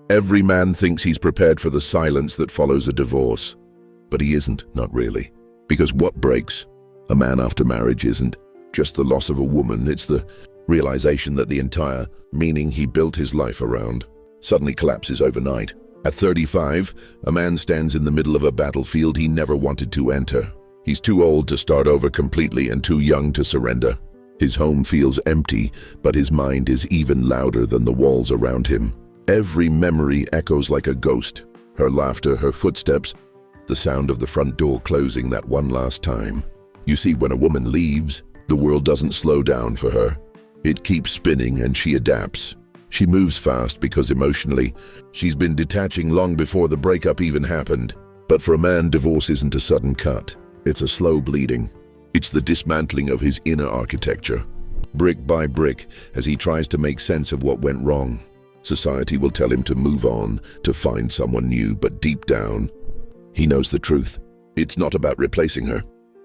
Every man thinks he's prepared for the silence that follows a divorce. But he isn't, not really. Because what breaks a man after marriage isn't just the loss of a woman, it's the realization that the entire meaning he built his life around suddenly collapses overnight. At 35, a man stands in the middle of a battlefield he never wanted to enter. He's too old to start over completely and too young to surrender. His home feels empty, but his mind is even louder than the walls around him. Every memory echoes like a ghost. Her laughter, her footsteps, the sound of the front door closing that one last time. You see, when a woman leaves, the world doesn't slow down for her. It keeps spinning and she adapts. She moves fast because emotionally, she's been detaching long before the breakup even happened. But for a man, divorce isn't a sudden cut. It's a slow bleeding. It's the dismantling of his inner architecture. Brick by brick, as he tries to make sense of what went wrong. Society will tell him to move on, to find someone new, but deep down, he knows the truth. It's not about replacing her.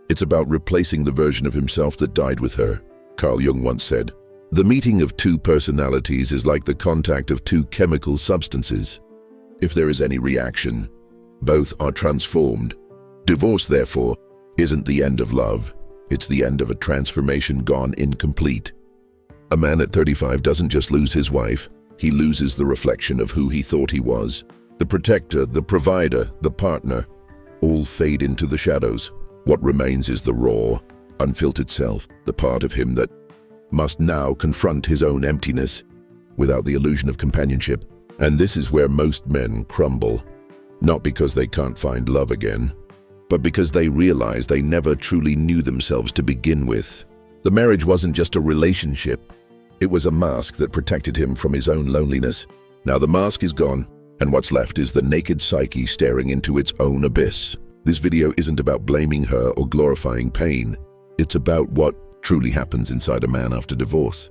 It's about replacing the version of himself that died with her. Carl Jung once said, "The meeting of two personalities is like the contact of two chemical substances. If there is any reaction, both are transformed." Divorce, therefore, isn't the end of love. It's the end of a transformation gone incomplete. A man at 35 doesn't just lose his wife, he loses the reflection of who he thought he was. The protector, the provider, the partner, all fade into the shadows. What remains is the raw, unfiltered self, the part of him that must now confront his own emptiness without the illusion of companionship. And this is where most men crumble, not because they can't find love again, but because they realize they never truly knew themselves to begin with. The marriage wasn't just a relationship. It was a mask that protected him from his own loneliness. Now the mask is gone, and what's left is the naked psyche staring into its own abyss. This video isn't about blaming her or glorifying pain. It's about what truly happens inside a man after divorce.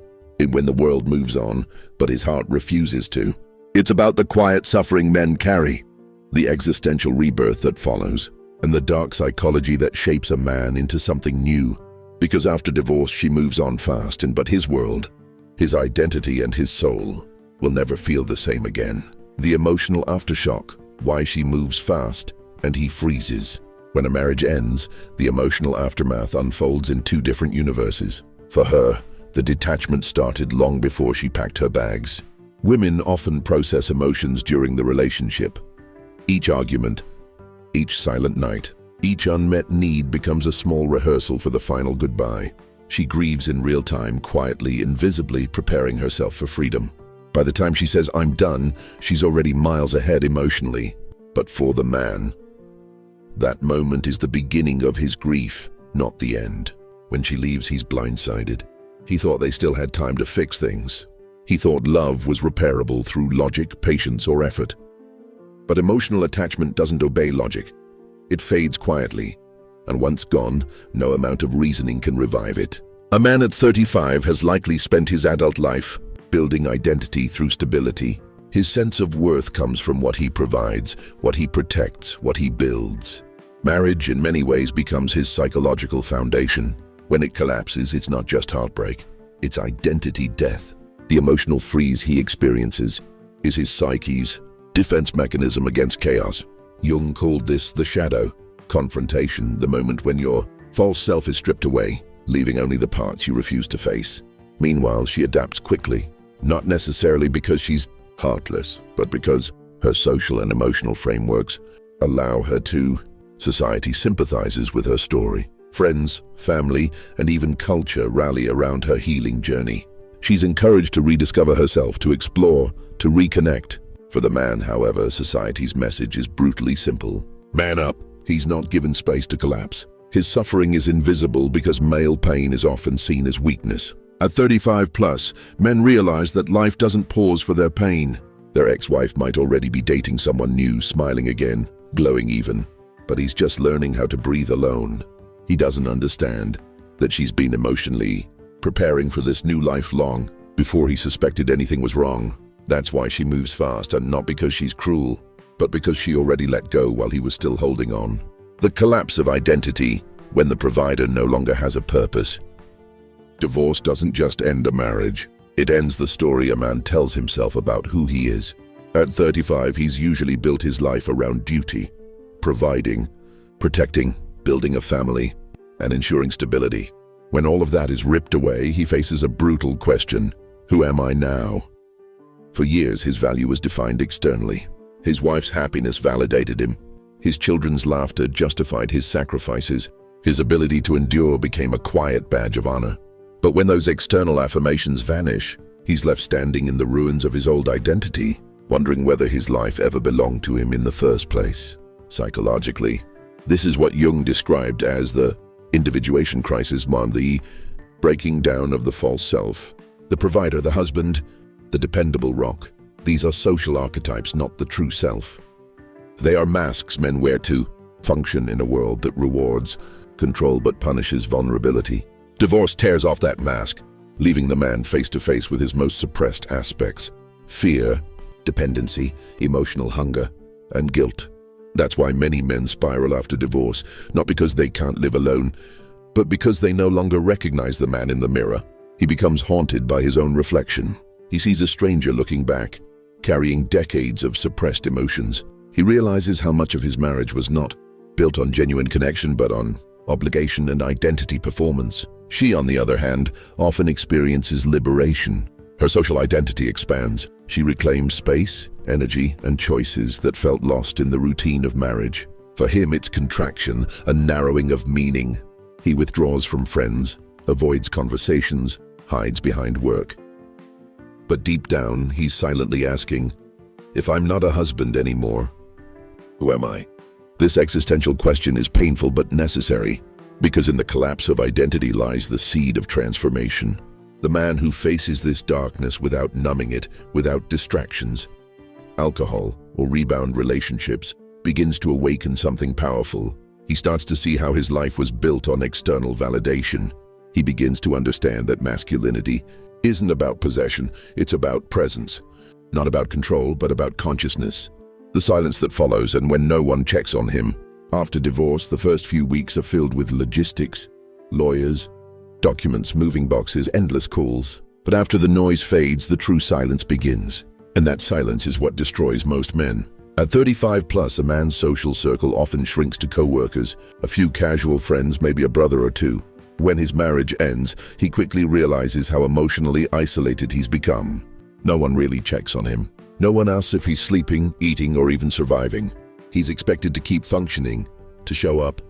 When the world moves on, but his heart refuses to. It's about the quiet suffering men carry, the existential rebirth that follows, and the dark psychology that shapes a man into something new. Because after divorce, she moves on fast, but his world, his identity and his soul will never feel the same again. The emotional aftershock, why she moves fast and he freezes. When a marriage ends, the emotional aftermath unfolds in two different universes. For her, the detachment started long before she packed her bags. Women often process emotions during the relationship. Each argument, each silent night, each unmet need becomes a small rehearsal for the final goodbye. She grieves in real time, quietly, invisibly, preparing herself for freedom. By the time she says, "I'm done," she's already miles ahead emotionally. But for the man, that moment is the beginning of his grief, not the end. When she leaves, he's blindsided. He thought they still had time to fix things. He thought love was repairable through logic, patience, or effort. But emotional attachment doesn't obey logic. It fades quietly, and once gone, no amount of reasoning can revive it. A man at 35 has likely spent his adult life building identity through stability. His sense of worth comes from what he provides, what he protects, what he builds. Marriage, in many ways, becomes his psychological foundation. When it collapses, it's not just heartbreak, it's identity death. The emotional freeze he experiences is his psyche's defense mechanism against chaos. Jung called this the shadow confrontation, the moment when your false self is stripped away, leaving only the parts you refuse to face. Meanwhile, she adapts quickly, not necessarily because she's heartless, but because her social and emotional frameworks allow her to. Society sympathizes with her story. Friends, family, and even culture rally around her healing journey. She's encouraged to rediscover herself, to explore, to reconnect. For the man, however, society's message is brutally simple. Man up. He's not given space to collapse. His suffering is invisible because male pain is often seen as weakness. At 35 plus, men realize that life doesn't pause for their pain. Their ex-wife might already be dating someone new, smiling again, glowing even. But he's just learning how to breathe alone. He doesn't understand that she's been emotionally preparing for this new life long before he suspected anything was wrong. That's why she moves fast, and not because she's cruel, but because she already let go while he was still holding on. The collapse of identity, when the provider no longer has a purpose. Divorce doesn't just end a marriage. It ends the story a man tells himself about who he is. At 35, he's usually built his life around duty, providing, protecting, building a family, and ensuring stability. When all of that is ripped away, he faces a brutal question: who am I now? For years, his value was defined externally. His wife's happiness validated him. His children's laughter justified his sacrifices. His ability to endure became a quiet badge of honor. But when those external affirmations vanish, he's left standing in the ruins of his old identity, wondering whether his life ever belonged to him in the first place. Psychologically, this is what Jung described as the individuation crisis, the breaking down of the false self. The provider, the husband, the dependable rock. These are social archetypes, not the true self. They are masks men wear to function in a world that rewards control but punishes vulnerability. Divorce tears off that mask, leaving the man face to face with his most suppressed aspects: fear, dependency, emotional hunger, and guilt. That's why many men spiral after divorce, not because they can't live alone, but because they no longer recognize the man in the mirror. He becomes haunted by his own reflection. He sees a stranger looking back, carrying decades of suppressed emotions. He realizes how much of his marriage was not built on genuine connection, but on obligation and identity performance. She, on the other hand, often experiences liberation. Her social identity expands. She reclaims space, energy, and choices that felt lost in the routine of marriage. For him, it's contraction, a narrowing of meaning. He withdraws from friends, avoids conversations, hides behind work. But deep down, he's silently asking, if I'm not a husband anymore, who am I? This existential question is painful but necessary, because in the collapse of identity lies the seed of transformation. The man who faces this darkness without numbing it, without distractions, alcohol, or rebound relationships, begins to awaken something powerful. He starts to see how his life was built on external validation. He begins to understand that masculinity isn't about possession, it's about presence. Not about control, but about consciousness. The silence that follows, and when no one checks on him. After divorce, the first few weeks are filled with logistics, lawyers, documents, moving boxes, endless calls. But after the noise fades, the true silence begins. And that silence is what destroys most men. At 35 plus, a man's social circle often shrinks to co-workers, a few casual friends, maybe a brother or two. When his marriage ends, he quickly realizes how emotionally isolated he's become. No one really checks on him. No one asks if he's sleeping, eating, or even surviving. He's expected to keep functioning, to show up,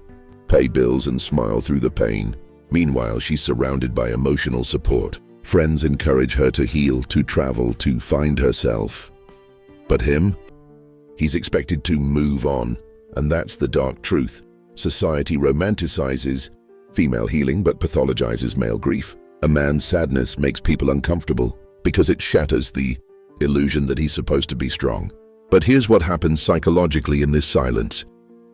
pay bills, and smile through the pain. Meanwhile, she's surrounded by emotional support. Friends encourage her to heal, to travel, to find herself. But him? He's expected to move on, and that's the dark truth. Society romanticizes female healing but pathologizes male grief. A man's sadness makes people uncomfortable because it shatters the illusion that he's supposed to be strong. But here's what happens psychologically in this silence.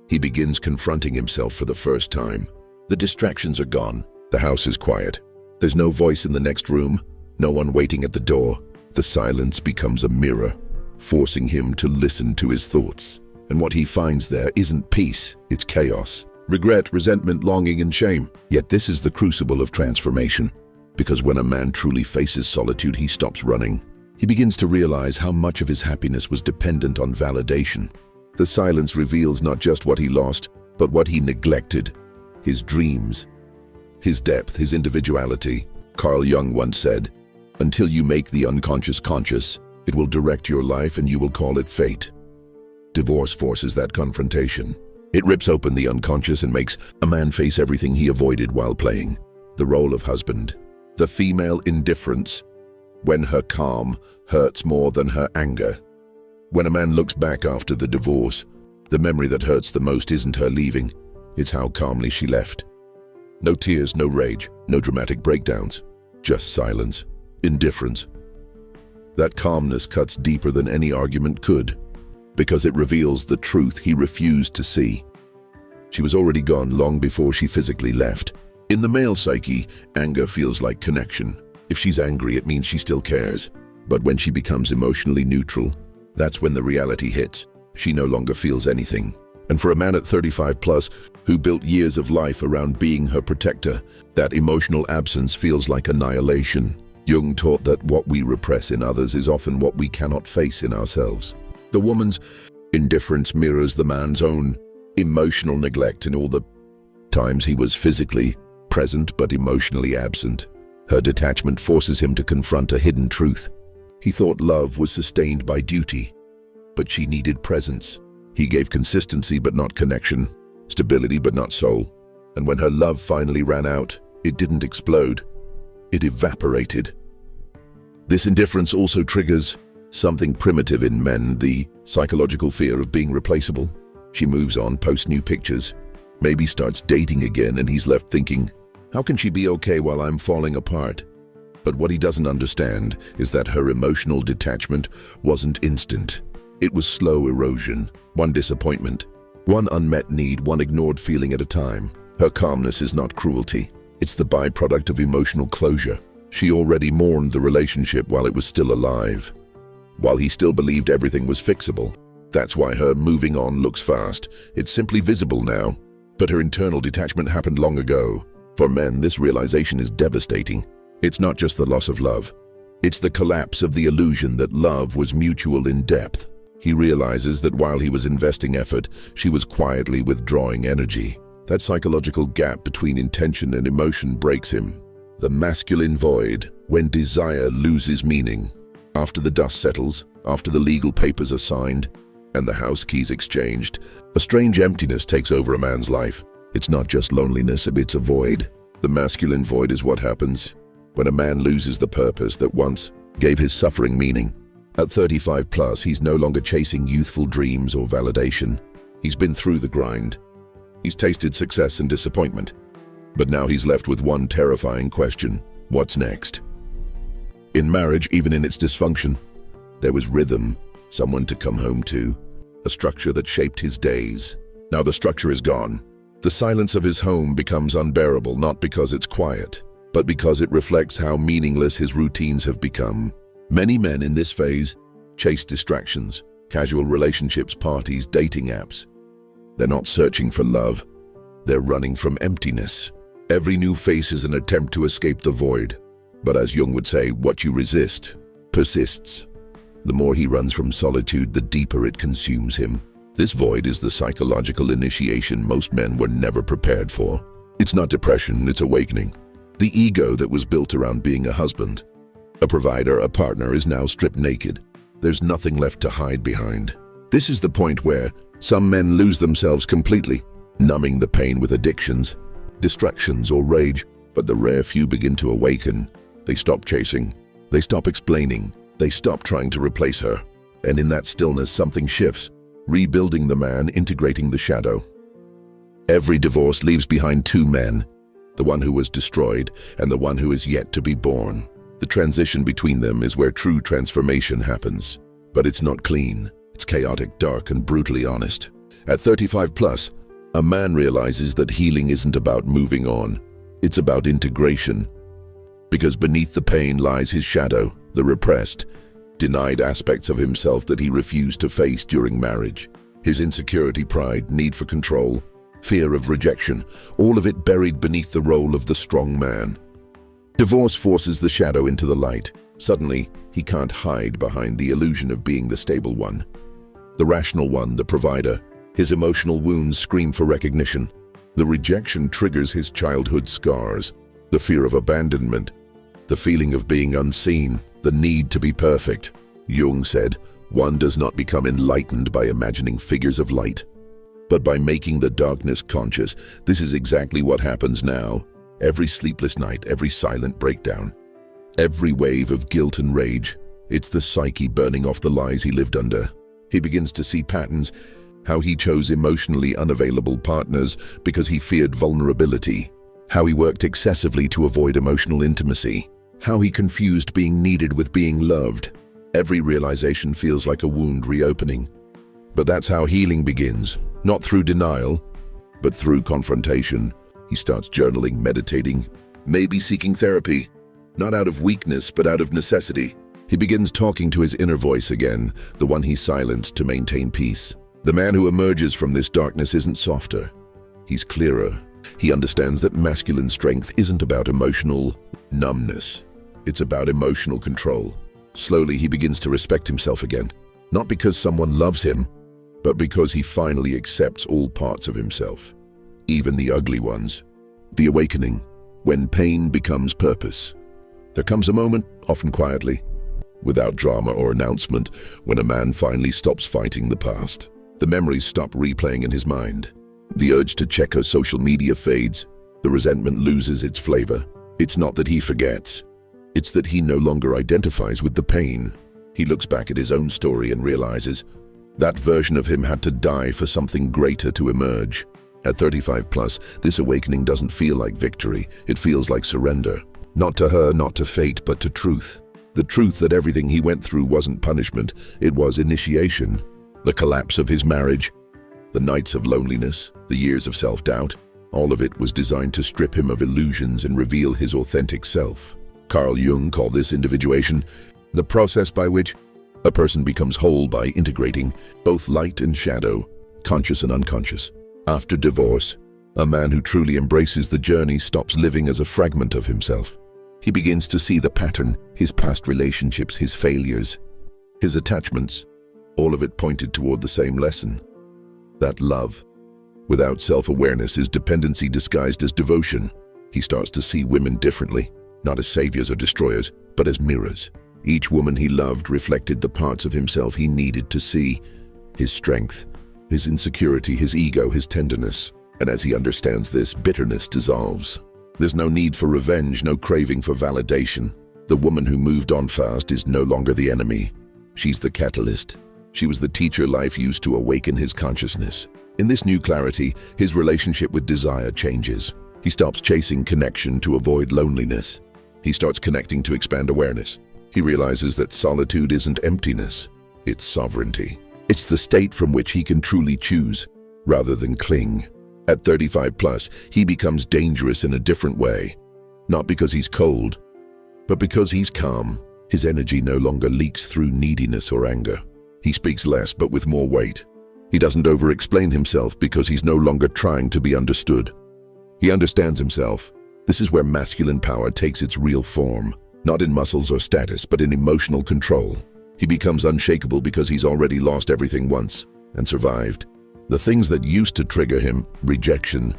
He begins confronting himself for the first time. The distractions are gone. The house is quiet. There's no voice in the next room, no one waiting at the door. The silence becomes a mirror, forcing him to listen to his thoughts. And what he finds there isn't peace, it's chaos. Regret, resentment, longing, and shame. Yet this is the crucible of transformation. Because when a man truly faces solitude, he stops running. He begins to realize how much of his happiness was dependent on validation. The silence reveals not just what he lost, but what he neglected. His dreams, his depth, his individuality. Carl Jung once said, "Until you make the unconscious conscious, it will direct your life and you will call it fate." Divorce forces that confrontation. It rips open the unconscious and makes a man face everything he avoided while playing. The role of husband. The female indifference. When her calm hurts more than her anger. When a man looks back after the divorce, the memory that hurts the most isn't her leaving, it's how calmly she left. No tears, no rage, no dramatic breakdowns, just silence, indifference. That calmness cuts deeper than any argument could, because it reveals the truth he refused to see. She was already gone long before she physically left. In the male psyche, anger feels like connection. If she's angry, it means she still cares. But when she becomes emotionally neutral, that's when the reality hits. She no longer feels anything. And for a man at 35 plus, who built years of life around being her protector, that emotional absence feels like annihilation. Jung taught that what we repress in others is often what we cannot face in ourselves. The woman's indifference mirrors the man's own emotional neglect in all the times he was physically present but emotionally absent. Her detachment forces him to confront a hidden truth. He thought love was sustained by duty, but she needed presence. He gave consistency but not connection, stability but not soul. And when her love finally ran out, it didn't explode, it evaporated. This indifference also triggers something primitive in men, the psychological fear of being replaceable. She moves on, posts new pictures, maybe starts dating again, and he's left thinking, how can she be okay while I'm falling apart? But what he doesn't understand is that her emotional detachment wasn't instant. It was slow erosion, one disappointment, one unmet need, one ignored feeling at a time. Her calmness is not cruelty. It's the byproduct of emotional closure. She already mourned the relationship while it was still alive, while he still believed everything was fixable. That's why her moving on looks fast. It's simply visible now. But her internal detachment happened long ago. For men, this realization is devastating. It's not just the loss of love. It's the collapse of the illusion that love was mutual in depth. He realizes that while he was investing effort, she was quietly withdrawing energy. That psychological gap between intention and emotion breaks him. The masculine void, when desire loses meaning. After the dust settles, after the legal papers are signed, and the house keys exchanged, a strange emptiness takes over a man's life. It's not just loneliness, it's a void. The masculine void is what happens when a man loses the purpose that once gave his suffering meaning. At 35 plus, he's no longer chasing youthful dreams or validation. He's been through the grind. He's tasted success and disappointment. But now he's left with one terrifying question: what's next? In marriage, even in its dysfunction, there was rhythm, someone to come home to, a structure that shaped his days. Now the structure is gone. The silence of his home becomes unbearable, not because it's quiet, but because it reflects how meaningless his routines have become. Many men in this phase chase distractions, casual relationships, parties, dating apps. They're not searching for love. They're running from emptiness. Every new face is an attempt to escape the void. But as Jung would say, what you resist persists. The more he runs from solitude, the deeper it consumes him. This void is the psychological initiation most men were never prepared for. It's not depression, it's awakening. The ego that was built around being a husband, a provider, a partner, is now stripped naked. There's nothing left to hide behind. This is the point where some men lose themselves completely, numbing the pain with addictions, distractions, or rage. But the rare few begin to awaken. They stop chasing. They stop explaining. They stop trying to replace her. And in that stillness, something shifts, rebuilding the man, integrating the shadow. Every divorce leaves behind two men, the one who was destroyed and the one who is yet to be born. The transition between them is where true transformation happens. But it's not clean. It's chaotic, dark, and brutally honest. At 35 plus, a man realizes that healing isn't about moving on. It's about integration. Because beneath the pain lies his shadow, the repressed, denied aspects of himself that he refused to face during marriage. His insecurity, pride, need for control, fear of rejection, all of it buried beneath the role of the strong man. Divorce forces the shadow into the light. Suddenly, he can't hide behind the illusion of being the stable one, the rational one, the provider. His emotional wounds scream for recognition. The rejection triggers his childhood scars, the fear of abandonment, the feeling of being unseen, the need to be perfect. Jung said, one does not become enlightened by imagining figures of light, but by making the darkness conscious. This is exactly what happens now. Every sleepless night, every silent breakdown, every wave of guilt and rage, it's the psyche burning off the lies he lived under. He begins to see patterns, how he chose emotionally unavailable partners because he feared vulnerability, how he worked excessively to avoid emotional intimacy, how he confused being needed with being loved. Every realization feels like a wound reopening. But that's how healing begins, not through denial, but through confrontation. He starts journaling, meditating, maybe seeking therapy, not out of weakness, but out of necessity. He begins talking to his inner voice again, the one he silenced to maintain peace. The man who emerges from this darkness isn't softer. He's clearer. He understands that masculine strength isn't about emotional numbness. It's about emotional control. Slowly, he begins to respect himself again. Not because someone loves him, but because he finally accepts all parts of himself, even the ugly ones. The awakening, when pain becomes purpose. There comes a moment, often quietly, without drama or announcement, when a man finally stops fighting the past. The memories stop replaying in his mind. The urge to check her social media fades. The resentment loses its flavor. It's not that he forgets. It's that he no longer identifies with the pain. He looks back at his own story and realizes that version of him had to die for something greater to emerge. At 35 plus, this awakening doesn't feel like victory. It feels like surrender. Not to her, not to fate, but to truth. The truth that everything he went through wasn't punishment, it was initiation. The collapse of his marriage, the nights of loneliness, the years of self-doubt, all of it was designed to strip him of illusions and reveal his authentic self. Carl Jung called this individuation, the process by which a person becomes whole by integrating both light and shadow, conscious and unconscious. After divorce, a man who truly embraces the journey stops living as a fragment of himself. He begins to see the pattern, his past relationships, his failures, his attachments. All of it pointed toward the same lesson. That love, without self-awareness, is dependency disguised as devotion. He starts to see women differently, not as saviors or destroyers, but as mirrors. Each woman he loved reflected the parts of himself he needed to see, his strength, his insecurity, his ego, his tenderness. And as he understands this, bitterness dissolves. There's no need for revenge, no craving for validation. The woman who moved on fast is no longer the enemy. She's the catalyst. She was the teacher life used to awaken his consciousness. In this new clarity, his relationship with desire changes. He stops chasing connection to avoid loneliness. He starts connecting to expand awareness. He realizes that solitude isn't emptiness, it's sovereignty. It's the state from which he can truly choose, rather than cling. At 35 plus, he becomes dangerous in a different way. Not because he's cold, but because he's calm. His energy no longer leaks through neediness or anger. He speaks less, but with more weight. He doesn't over-explain himself because he's no longer trying to be understood. He understands himself. This is where masculine power takes its real form. Not in muscles or status, but in emotional control. He becomes unshakable because he's already lost everything once and survived. The things that used to trigger him, rejection,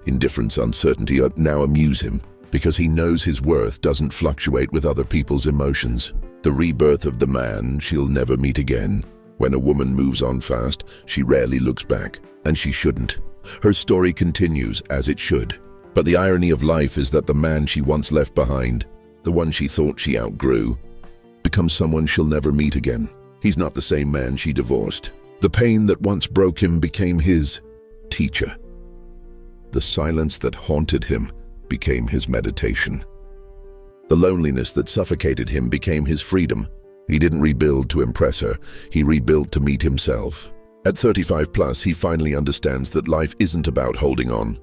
indifference, uncertainty, now amuse him because he knows his worth doesn't fluctuate with other people's emotions. The rebirth of the man she'll never meet again. When a woman moves on fast, she rarely looks back, and she shouldn't. Her story continues as it should. But the irony of life is that the man she once left behind, the one she thought she outgrew, becomes someone she'll never meet again. He's not the same man she divorced. The pain that once broke him became his teacher. The silence that haunted him became his meditation. The loneliness that suffocated him became his freedom. He didn't rebuild to impress her, he rebuilt to meet himself. At 35 plus, he finally understands that life isn't about holding on.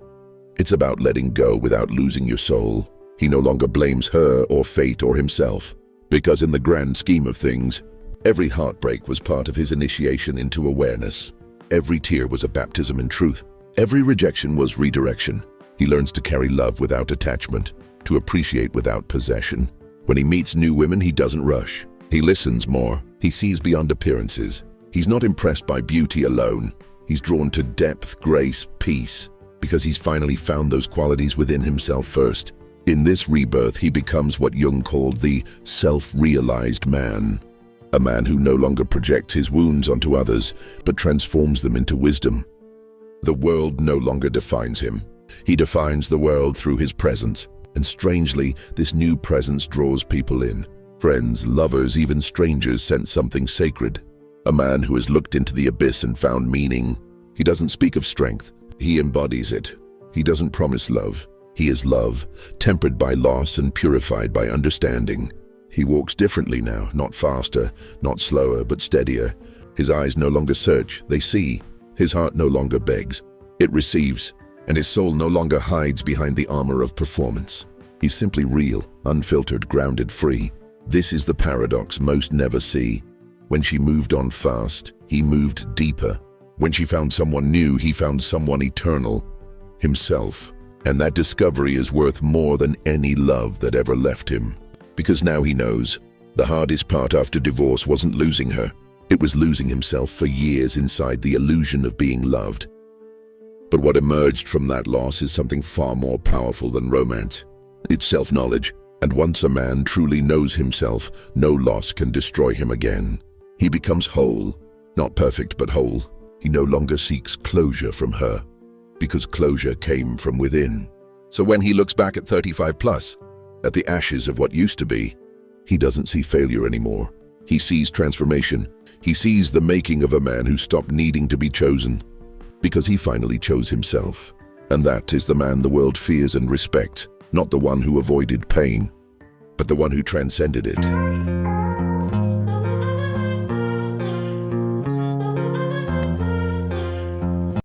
It's about letting go without losing your soul. He no longer blames her or fate or himself, because in the grand scheme of things, every heartbreak was part of his initiation into awareness. Every tear was a baptism in truth. Every rejection was redirection. He learns to carry love without attachment, to appreciate without possession. When he meets new women, he doesn't rush. He listens more. He sees beyond appearances. He's not impressed by beauty alone. He's drawn to depth, grace, peace, because he's finally found those qualities within himself first. In this rebirth, he becomes what Jung called the self-realized man. A man who no longer projects his wounds onto others, but transforms them into wisdom. The world no longer defines him. He defines the world through his presence. And strangely, this new presence draws people in. Friends, lovers, even strangers sense something sacred. A man who has looked into the abyss and found meaning. He doesn't speak of strength. He embodies it. He doesn't promise love. He is love, tempered by loss and purified by understanding. He walks differently now, not faster, not slower, but steadier. His eyes no longer search, they see. His heart no longer begs, it receives. And his soul no longer hides behind the armor of performance. He's simply real, unfiltered, grounded, free. This is the paradox most never see. When she moved on fast, he moved deeper. When she found someone new, he found someone eternal, himself. And that discovery is worth more than any love that ever left him. Because now he knows the hardest part after divorce wasn't losing her. It was losing himself for years inside the illusion of being loved. But what emerged from that loss is something far more powerful than romance. It's self-knowledge. And once a man truly knows himself, no loss can destroy him again. He becomes whole. Not perfect, but whole. He no longer seeks closure from her, because closure came from within. So when he looks back at 35 plus, at the ashes of what used to be, he doesn't see failure anymore. He sees transformation. He sees the making of a man who stopped needing to be chosen, because he finally chose himself. And that is the man the world fears and respects, not the one who avoided pain, but the one who transcended it.